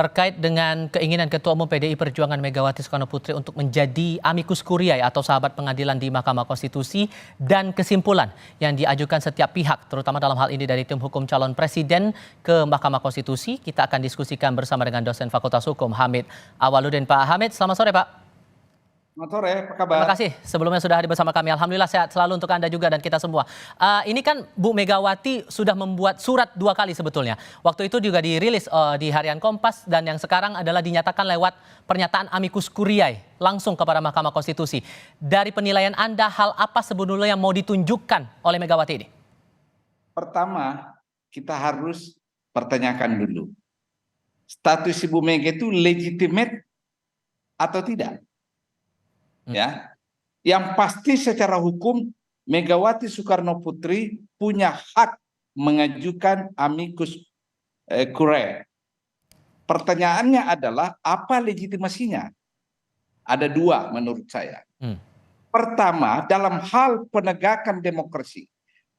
terkait dengan keinginan Ketua Umum PDI Perjuangan Megawati Soekarnoputri untuk menjadi amicus curiae atau sahabat pengadilan di Mahkamah Konstitusi dan kesimpulan yang diajukan setiap pihak, terutama dalam hal ini dari tim hukum calon presiden ke Mahkamah Konstitusi. Kita akan diskusikan bersama dengan dosen Fakultas Hukum Hamid Awaludin. Pak Hamid, selamat sore Pak. Selamat sore, apa kabar? Terima kasih sebelumnya sudah hadir bersama kami. Alhamdulillah sehat selalu untuk Anda juga dan kita semua. Ini kan Bu Megawati sudah membuat surat 2 kali sebetulnya. Waktu itu juga dirilis di Harian Kompas dan yang sekarang adalah dinyatakan lewat pernyataan amicus curiae langsung kepada Mahkamah Konstitusi. Dari penilaian Anda, hal apa sebetulnya yang mau ditunjukkan oleh Megawati ini? Pertama, kita harus pertanyakan dulu. Status Ibu Mega itu legitimate atau tidak? Ya, yang pasti secara hukum Megawati Soekarnoputri punya hak mengajukan amicus curiae. Pertanyaannya adalah apa legitimasinya? Ada 2 menurut saya. Pertama, dalam hal penegakan demokrasi,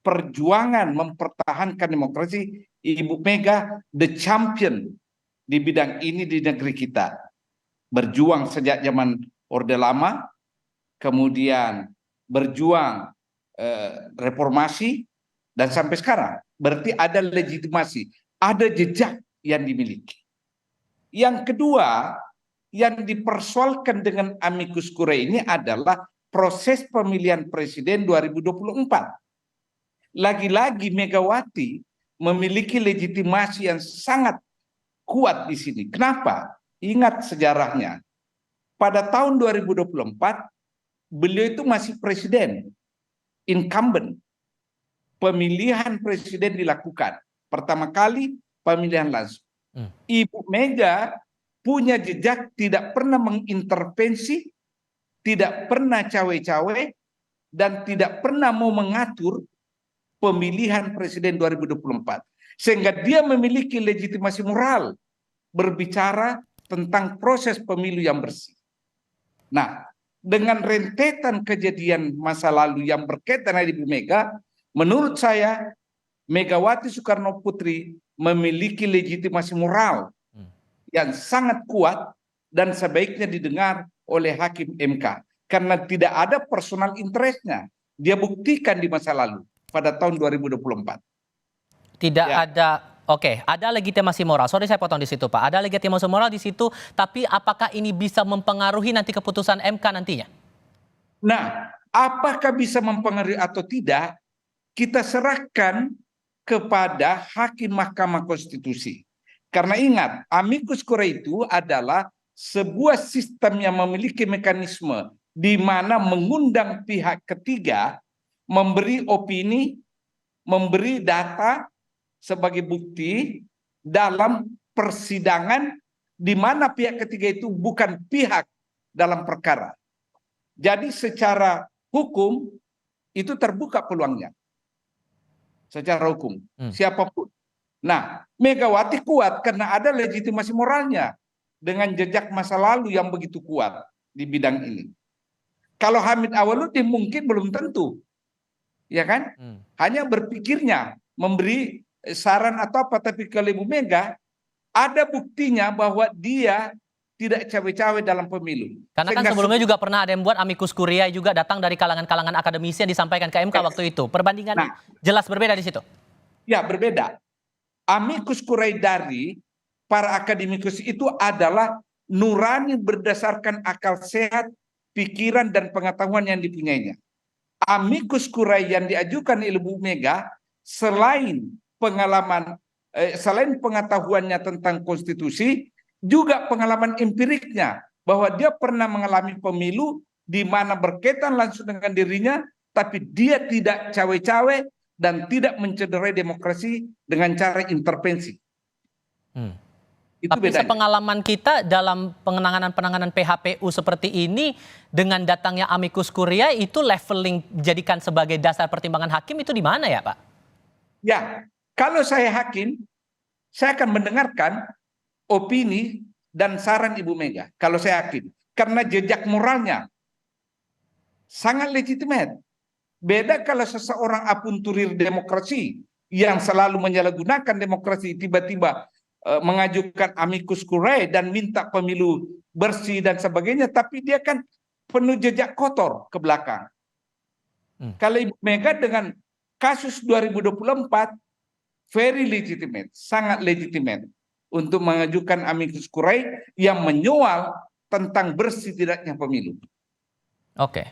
perjuangan mempertahankan demokrasi, Ibu Mega the champion di bidang ini di negeri kita. Berjuang sejak zaman Orde Lama, kemudian berjuang reformasi, dan sampai sekarang. Berarti ada legitimasi, ada jejak yang dimiliki. Yang kedua, yang dipersoalkan dengan amicus curiae ini adalah proses pemilihan presiden 2024. Lagi-lagi Megawati memiliki legitimasi yang sangat kuat di sini. Kenapa? Ingat sejarahnya. Pada tahun 2024, beliau itu masih presiden, incumbent. Pemilihan presiden dilakukan. Pertama kali pemilihan langsung. Ibu Mega punya jejak tidak pernah mengintervensi, tidak pernah cawe-cawe, dan tidak pernah mau mengatur pemilihan presiden 2024. Sehingga dia memiliki legitimasi moral berbicara tentang proses pemilu yang bersih. Nah, dengan rentetan kejadian masa lalu yang berkaitan dengan Ibu Mega, menurut saya Megawati Soekarnoputri memiliki legitimasi moral yang sangat kuat dan sebaiknya didengar oleh hakim MK. Karena tidak ada personal interestnya. Dia buktikan di masa lalu pada tahun 2024. Tidak ada. Oke, ada legitimasi moral. Sorry saya potong di situ Pak. Ada legitimasi moral di situ, tapi apakah ini bisa mempengaruhi nanti keputusan MK nantinya? Nah, apakah bisa mempengaruhi atau tidak, kita serahkan kepada hakim Mahkamah Konstitusi. Karena ingat, amicus curiae itu adalah sebuah sistem yang memiliki mekanisme di mana mengundang pihak ketiga, memberi opini, memberi data sebagai bukti dalam persidangan di mana pihak ketiga itu bukan pihak dalam perkara. Jadi secara hukum itu terbuka peluangnya. Secara hukum, siapapun. Nah, Megawati kuat karena ada legitimasi moralnya dengan jejak masa lalu yang begitu kuat di bidang ini. Kalau Hamid Awaludin mungkin belum tentu. Ya kan? Hanya berpikirnya memberi saran atau apa, tapi kalau Ibu Mega ada buktinya bahwa dia tidak cawe-cawe dalam pemilu. Karena kan sebelumnya juga pernah ada yang buat amicus curiae juga datang dari kalangan-kalangan akademisi yang disampaikan ke MK waktu itu. Perbandingan jelas berbeda di situ. Ya, berbeda. Amicus curiae dari para akademikus itu adalah nurani berdasarkan akal sehat, pikiran dan pengetahuan yang dipunyainya. Amicus curiae yang diajukan oleh Ibu Mega selain pengalaman, selain pengetahuannya tentang konstitusi, juga pengalaman empiriknya bahwa dia pernah mengalami pemilu di mana berkaitan langsung dengan dirinya, tapi dia tidak cawe-cawe dan tidak mencederai demokrasi dengan cara intervensi. Tapi sepengalaman kita dalam penanganan PHPU seperti ini dengan datangnya amicus curiae itu leveling jadikan sebagai dasar pertimbangan hakim itu di mana ya Pak? Ya, kalau saya hakim, saya akan mendengarkan opini dan saran Ibu Mega. Kalau saya hakim, karena jejak moralnya sangat legitimate. Beda kalau seseorang apunturir demokrasi yang selalu menyalahgunakan demokrasi tiba-tiba mengajukan amicus curiae dan minta pemilu bersih dan sebagainya, tapi dia kan penuh jejak kotor ke belakang. Kalau Ibu Mega dengan kasus 2024 very legitimate, sangat legitimate untuk mengajukan amicus curiae yang menyoal tentang bersih tidaknya pemilu. Oke.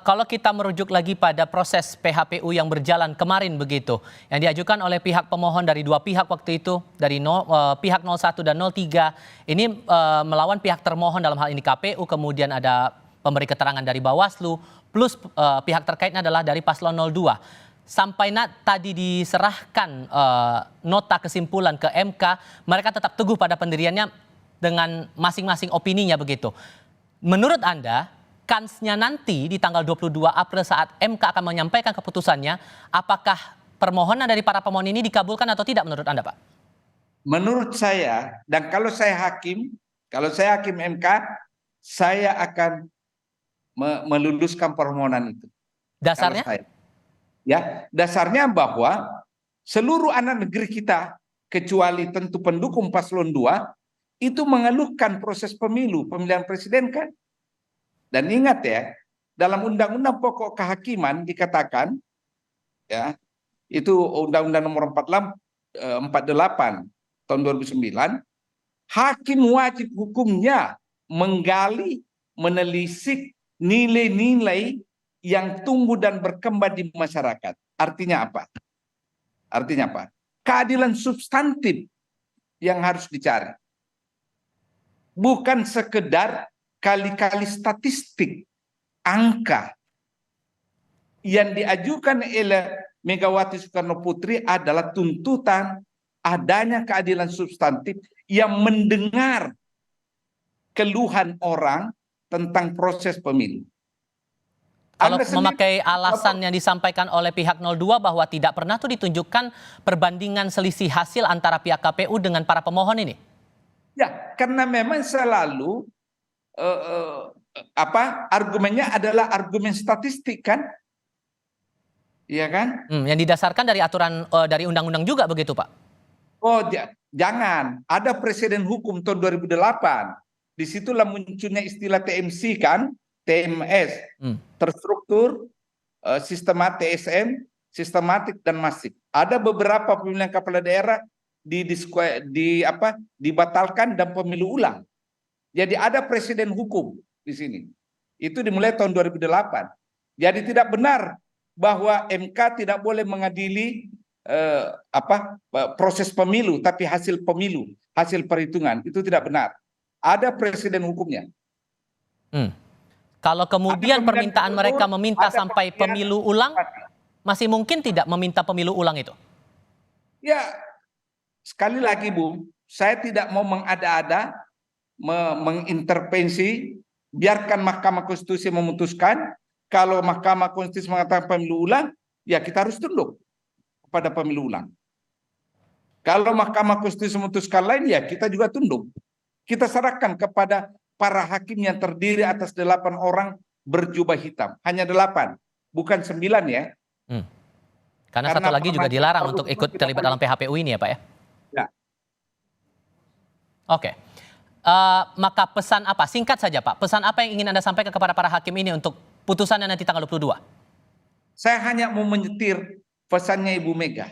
Kalau kita merujuk lagi pada proses PHPU yang berjalan kemarin begitu, yang diajukan oleh pihak pemohon dari dua pihak waktu itu, dari pihak 01 dan 03, ini melawan pihak termohon dalam hal ini KPU, kemudian ada pemberi keterangan dari Bawaslu, plus pihak terkaitnya adalah dari paslon 02. Sampai tadi diserahkan nota kesimpulan ke MK, mereka tetap teguh pada pendiriannya dengan masing-masing opininya begitu. Menurut Anda, kansnya nanti di tanggal 22 April saat MK akan menyampaikan keputusannya, apakah permohonan dari para pemohon ini dikabulkan atau tidak menurut Anda, Pak? Menurut saya, dan kalau saya hakim MK, saya akan meluluskan permohonan itu. Dasarnya? Ya, dasarnya bahwa seluruh anak negeri kita, kecuali tentu pendukung paslon 2, itu mengeluhkan proses pemilihan presiden kan? Dan ingat ya, dalam Undang-Undang Pokok Kehakiman dikatakan, ya, itu Undang-Undang Nomor 48 tahun 2009, hakim wajib hukumnya menggali, menelisik nilai-nilai yang tumbuh dan berkembang di masyarakat. Artinya apa? Keadilan substantif yang harus dicari. Bukan sekedar kali-kali statistik, angka. Yang diajukan oleh Megawati Soekarno Putri adalah tuntutan adanya keadilan substantif yang mendengar keluhan orang tentang proses pemilu. Kalau memakai alasan yang disampaikan oleh pihak 02 bahwa tidak pernah tuh ditunjukkan perbandingan selisih hasil antara pihak KPU dengan para pemohon ini. Ya, karena memang selalu argumennya adalah argumen statistik kan? Iya kan? Yang didasarkan dari aturan dari undang-undang juga begitu, Pak? Oh, jangan. Ada presiden hukum tahun 2008. Disitulah munculnya istilah TMC kan? TMS. Terstruktur, TSM, sistematik dan masif. Ada beberapa pemilihan kepala daerah dibatalkan dan pemilu ulang. Jadi ada presiden hukum di sini. Itu dimulai tahun 2008. Jadi tidak benar bahwa MK tidak boleh mengadili proses pemilu, tapi hasil pemilu, hasil perhitungan. Itu tidak benar. Ada presiden hukumnya. Kalau kemudian permintaan mereka meminta sampai pemilu ulang, masih mungkin tidak meminta pemilu ulang itu? Ya, sekali lagi Bu, saya tidak mau mengada-ada, mengintervensi, biarkan Mahkamah Konstitusi memutuskan. Kalau Mahkamah Konstitusi mengatakan pemilu ulang, ya kita harus tunduk kepada pemilu ulang. Kalau Mahkamah Konstitusi memutuskan lain, ya kita juga tunduk. Kita serahkan kepada para hakim yang terdiri atas 8 orang berjubah hitam. Hanya 8, bukan 9 ya. Karena satu lagi juga dilarang untuk ikut terlibat dalam PHPU ini ya Pak ya? Ya. Oke. Maka pesan apa? Singkat saja Pak. Pesan apa yang ingin Anda sampaikan kepada para hakim ini untuk putusannya nanti tanggal 22? Saya hanya mau menyetir pesannya Ibu Mega.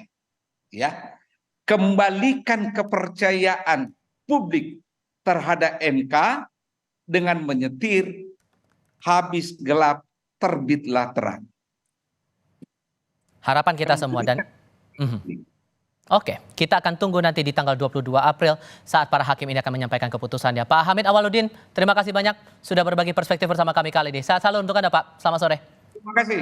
Ya. Kembalikan kepercayaan publik terhadap MK dengan menyetir habis gelap terbitlah terang. Harapan kita semua dan Oke, kita akan tunggu nanti di tanggal 22 April saat para hakim ini akan menyampaikan keputusannya. Pak Hamid Awaludin, terima kasih banyak sudah berbagi perspektif bersama kami kali ini. Sehat selalu untuk Anda Pak, selamat sore. Terima kasih.